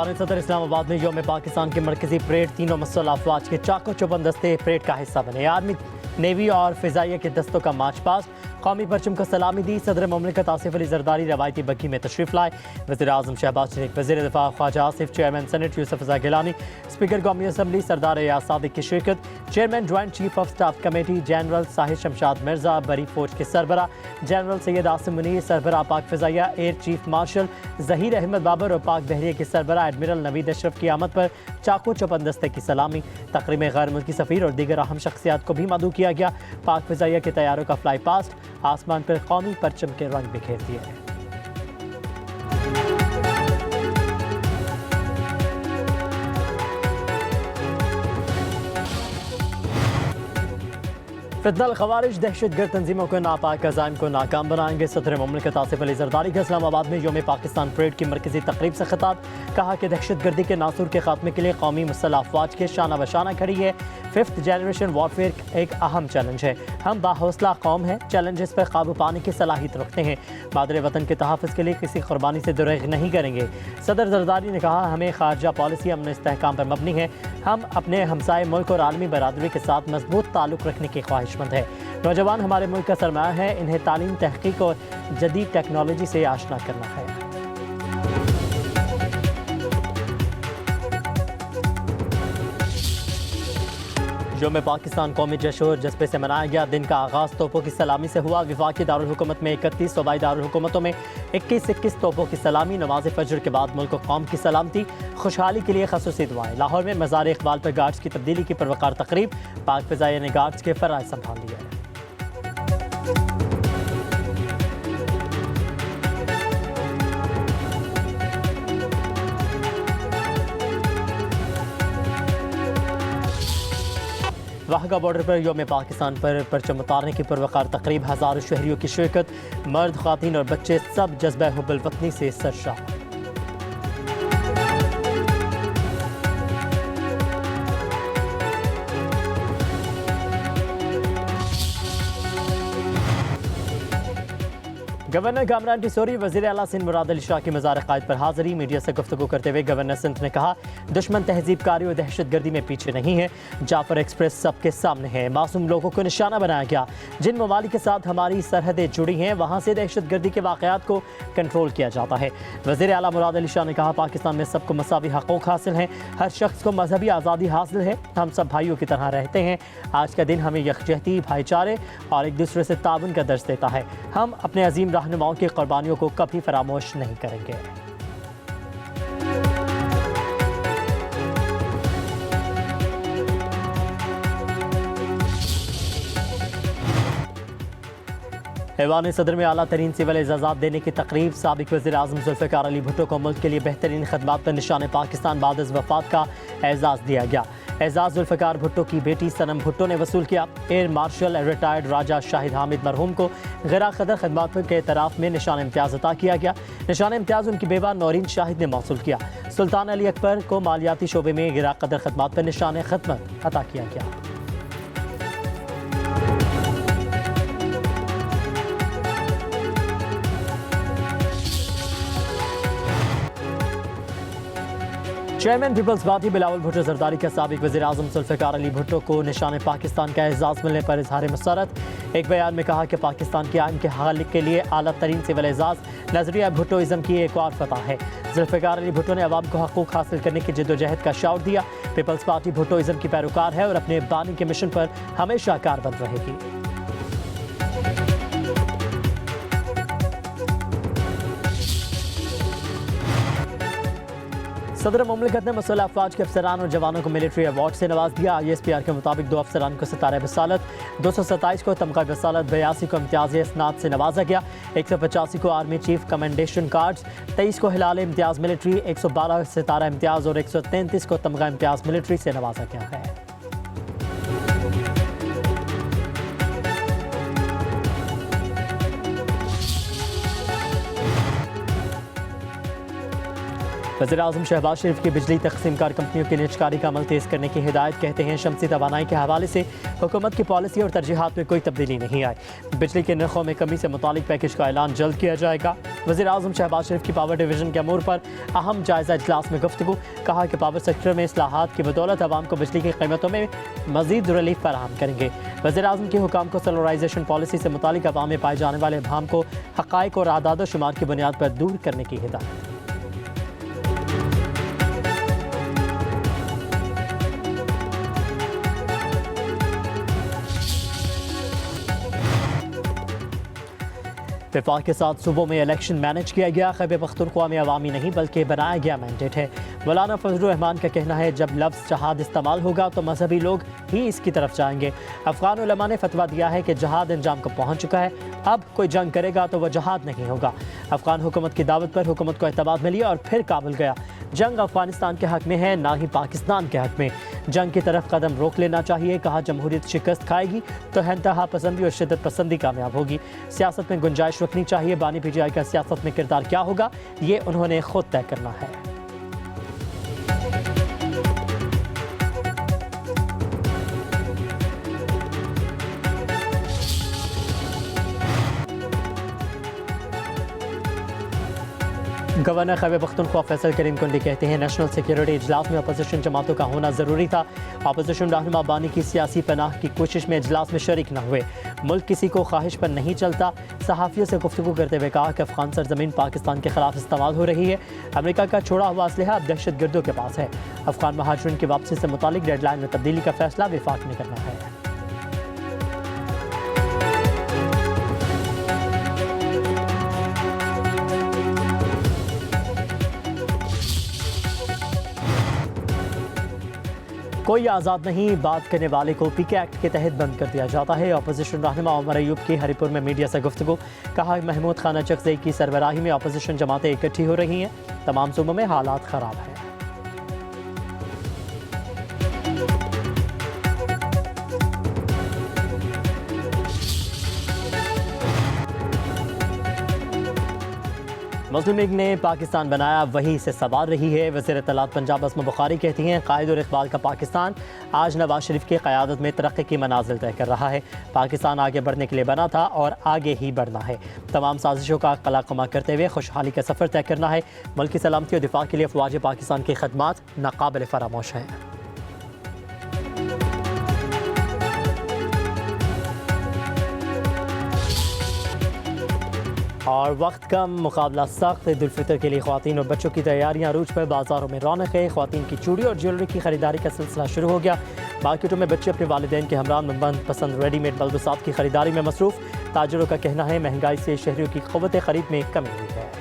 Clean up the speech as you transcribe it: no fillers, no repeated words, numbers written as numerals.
ऐवान सदर इस्लामाबाद में यौम पाकिस्तान की मरकजी परेड तीनों मुसल्लह अफवाज के चाको चौबंद दस्ते परेड का हिस्सा बने। आर्मी, नेवी और फिजाइया के दस्तों का मार्च पास्ट, कौमी परचम को सलामी दी। सदर ममलिकत आसिफ अली जरदारी रवायती बग्घी में तशरीफ लाए। वज़ीर आज़म शहबाज शरीफ, वज़ीर दिफा Khawaja Asif, chairman senate Yusuf Raza Gilani, speaker कौमी असम्बली सरदार एयाज सादिक की शिरकत। Chairman joint chief of staff committee general Sahir Shamshad Mirza, बरी फौज के सरबरा जनरल सैयद आसिम मुनीर, सरबरा पाक फिजाइया air chief marshal Zaheer Ahmed Babar और पाक बहरिया के सरबरा एडमिरल नवीद अशरफ की आमद पर चाको चौबंद दस्ते की सलामी। तकरीब में गैर मुल्की सफ़ीर और दीगर अहम शख्सियात को भी मदऊ किया गया। पाक फिजाइया के तैयारों का फ्लाई पास्ट, आसमान पर कौमी परचम के रंग बिखेर दिए गए। फितनल खवारिज दहशतगर्द तंजीमों को नापाक अज़ाइम को नाकाम बनाएंगे। सदर ममलिकत आसिफ अली जरदारी का इस्लामाबाद में यौम पाकिस्तान परेड की मरकजी तकरीब से खिताब। कहा कि दहशतगर्दी के नासूर के खात्मे के लिए कौमी मुसल्लह अफवाज के शाना बशाना खड़ी है। 5th जनरेशन वॉरफेयर एक अहम चैलेंज है। हम बाहौसला कौम हैं, चैलेंजेस पर काबू पाने की सलाहियत रखते हैं। मादरे वतन के तहफ़्फ़ुज़ के लिए किसी कुर्बानी से दुरेग नहीं करेंगे। सदर जरदारी ने कहा, हमें खारजा पॉलिसी अमन इस्तेहकाम पर मबनी है। हम अपने हमसाए मुल्क और आलमी बरादरी के साथ मजबूत ताल्लुक़ रखने की ख्वाहिशमंद है। नौजवान हमारे मुल्क का सरमाया है, इन्हें तालीम, तहक़ीक़ और जदीद टेक्नोलॉजी से आशना करना है। यौम पाकिस्तान कौमी जश्न और जज्बे से मनाया गया। दिन का आगाज़ तोपों की सलामी से हुआ। वफाकी दारुल हुकूमत में 31, सूबाई दारुल हुकूमतों में 21 तोपों की सलामी। नमाज फजर के बाद मुल्क कौम की सलामती, खुशहाली के लिए खसूसी दुआएं। लाहौर में मज़ार इकबाल पर गार्ड्स की तब्दीली की परवकार तकरीब। पाक फिजाइया ने गार्ड्स के फ़राइज़ संभाल लिया। वाहगा बॉर्डर पर यौम पाकिस्तान पर परचम उतारने की परवकार तकरीब। हज़ारों शहरियों की शिरकत। मर्द, ख़वातीन और बच्चे सब जज्बा हुब्बुल वतनी से सरशार। गवर्नर कामरान टिसोरी, वज़ीर आला सिंध मुराद अली शाह की मज़ार क़ायद पर हाज़िरी। मीडिया से गुफ्तगू करते हुए गवर्नर सिंध ने कहा, दुश्मन तहज़ीबकारी और दहशतगर्दी में पीछे नहीं है। जाफर एक्सप्रेस सबके सामने है। मासूम लोगों को निशाना बनाया गया। जिन ममालिक के साथ हमारी सरहदें जुड़ी हैं, वहाँ से दहशतगर्दी के वाक़यात को कंट्रोल किया जाता है। वज़ीर आला मुराद अली शाह ने कहा, पाकिस्तान में सबको मसावी हक़ूक़ हासिल हैं। हर शख्स को मजहबी आज़ादी हासिल है। हम सब भाइयों की तरह रहते हैं। आज का दिन हमें यकजहती, भाईचारे और एक दूसरे से ताउन का दर्स देता है। हम अपने अजीम रहनुमाओं की कुर्बानियों को कभी फरामोश नहीं करेंगे। ऐवान सदर में आला तरीन सिविल एजाज़ात देने की तकरीब। साबिक वज़ीर आज़म ज़ुल्फ़िकार अली भुट्टो को मुल्क के लिए बेहतरीन खदमात पर निशान पाकिस्तान बाद अज़ वफ़ात का एजाज़ दिया गया। एजाज़ ज़ुल्फ़िकार भुट्टो की बेटी सनम भुट्टो ने वसूल किया। एयर मार्शल रिटायर्ड राजा शाहिद हामिद मरहूम को ग़ैर क़दर खदमात के एतराफ़ में निशान इम्तियाज़ अता किया गया। निशान इम्तियाज़ उनकी बेवा नौरीन शाहिद ने मौसूल किया। सुल्तान अली अकबर को मालियाती शोबे में ग़ैर क़दर खदमात पर निशान खदमत अता किया गया। Chairman Peoples Party Bilawal Bhutto Zardari के साबिक वज़ीर आज़म ज़ुल्फ़िकार अली भुट्टो को निशान पाकिस्तान का एजाज़ मिलने पर इज़हार मसरत। एक बयान में कहा कि पाकिस्तान के आइन के हवाले के लिए आला तरीन सिविल एजाज़ नज़रिया भुट्टोइज़म की एक और फतह है। ज़ुल्फ़िकार अली भुट्टो ने अवाम को हक़ूक़ हासिल करने की जद्दोजहद का शौक़ दिया। पीपल्स पार्टी भुट्टोइज़म की पैरोकार है और अपने बानी के मिशन पर हमेशा कारबंद रहेगी। सदर ममलिकत ने मुसल्लह अफवाज के अफसरान और जवानों को मिलिट्री अवार्ड से नवाज दिया। ISPR के मुताबिक 2 अफसरान को सितारे बसालत, 227 को तमगा बसालत, 82 को इम्तियाज़ इसनाद से नवाजा गया, 185 को आर्मी चीफ कमेंडेशन कार्ड्स, 23 को हिलाल इम्तियाज़ मिलिट्री, 112 सितारा इम्तियाज़ और 133 को तमगा इम्तियाज़ मिलिट्री से नवाजा गया है। वज़ीर आज़म शहबाज शरीफ की बिजली तकसीम कार कंपनियों की निजकारी का अमल तेज़ करने की हिदायत। कहते हैं, शमसी तवानाई के हवाले से हुकूमत की पॉलिसी और तरजीहात में कोई तब्दीली नहीं आई। बिजली के नरखों में कमी से मुतालिक पैकेज का ऐलान जल्द किया जाएगा। वज़ीर आज़म शहबाज शरीफ की पावर डिवीज़न के अमूर पर अहम जायज़ा इजलास में गुफ्तगू। कहा कि पावर सेक्टर में इस्लाहात की बदौलत आवाम को बिजली की कीमतों में मज़ीद रिलीफ फराहम करेंगे। वज़ीर आज़म के हुकाम को सोलराइजेशन पॉलिसी से मुतालिक अवाम में पाए जाने वाले इबहम को हक़ाइक़ और आदाद शुमार की बुनियाद पर दूर करने की हिदायत। विफाक के साथ सूबों में इलेक्शन मैनेज किया गया। खैबर पख्तूनख्वा में अवामी नहीं बल्कि बनाया गया मैंडेट है। मौलाना फजलुर रहमान का कहना है जब लफ्ज़ जहाद इस्तेमाल होगा तो मजहबी लोग ही इसकी तरफ जाएंगे। अफगान उलमा ने फतवा दिया है कि जहाद अंजाम को पहुँच चुका है, अब कोई जंग करेगा तो वह जहाद नहीं होगा। अफगान हुकूमत की दावत पर हुकूमत को एतमाद मिली और फिर काबुल गया। जंग अफगानिस्तान के हक में है, ना ही पाकिस्तान के हक में। जंग की तरफ कदम रोक लेना चाहिए। कहा जमहूरियत शिकस्त खाएगी तो इंतहा पसंदी और शिद्दत पसंदी कामयाब होगी। सियासत में गुंजाइश रखनी चाहिए। बानी PTI का सियासत में किरदार क्या होगा ये उन्होंने खुद तय करना है। गवर्नर खैबर पख्तूनख्वा फैसल करीम कुंडी कहते हैं नेशनल सिक्योरिटी इजलास में अपोजिशन जमातों का होना ज़रूरी था। अपोजिशन रहनुमा बानी की सियासी पनाह की कोशिश में इजलास में शरीक न हुए। मुल्क किसी को ख्वाहिश पर नहीं चलता। सहाफ़ियों से गुफ्तगू करते हुए कहा कि अफगान सरजमीन पाकिस्तान के खिलाफ इस्तेमाल हो रही है। अमेरिका का छोड़ा हुआ असलहा अब दहशत गर्दों के पास है। अफगान महाजरीन की वापसी से मुतालिक डेडलाइन में तब्दीली का फैसला विफाक ने करना है। कोई आज़ाद नहीं, बात करने वाले को PK एक्ट के तहत बंद कर दिया जाता है। अपोजिशन रहनुमा उमर अयूब की हरिपुर में मीडिया से गुफ्तगू। कहा महमूद खान चकज़ई की सरबराही में अपोजिशन जमातें इकट्ठी हो रही हैं। तमाम सूबों में हालात ख़राब हैं। मुस्लिम लीग ने पाकिस्तान बनाया वही से सवार रही है। वज़ीर इत्तलात पंजाब अस्मा बुखारी कहती हैं कायद और इक़बाल का पाकिस्तान आज नवाज शरीफ की क़यादत में तरक्की की मनाजिल तय कर रहा है। पाकिस्तान आगे बढ़ने के लिए बना था और आगे ही बढ़ना है। तमाम साजिशों का कलाकमा करते हुए खुशहाली का सफ़र तय करना है। मुल्क की सलामती और दिफा के लिए अफ़वाज पाकिस्तान की खदमात नाकाबिल फरामोश हैं। और वक्त कम, मुकाबला सख्त। ईद उल फितर के लिए ख्वातीन और बच्चों की तैयारियां अरूज पर। बाज़ारों में रौनक है। ख्वातीन की चूड़ी और ज्वेलरी की खरीदारी का सिलसिला शुरू हो गया। मार्केटों में बच्चे अपने वालिदैन के हमरा में मनपसंद रेडीमेड मलबूसात की खरीदारी में मसरूफ़। ताजरों का कहना है महंगाई से शहरियों की क़ुव्वत ख़रीद में कमी हुई है।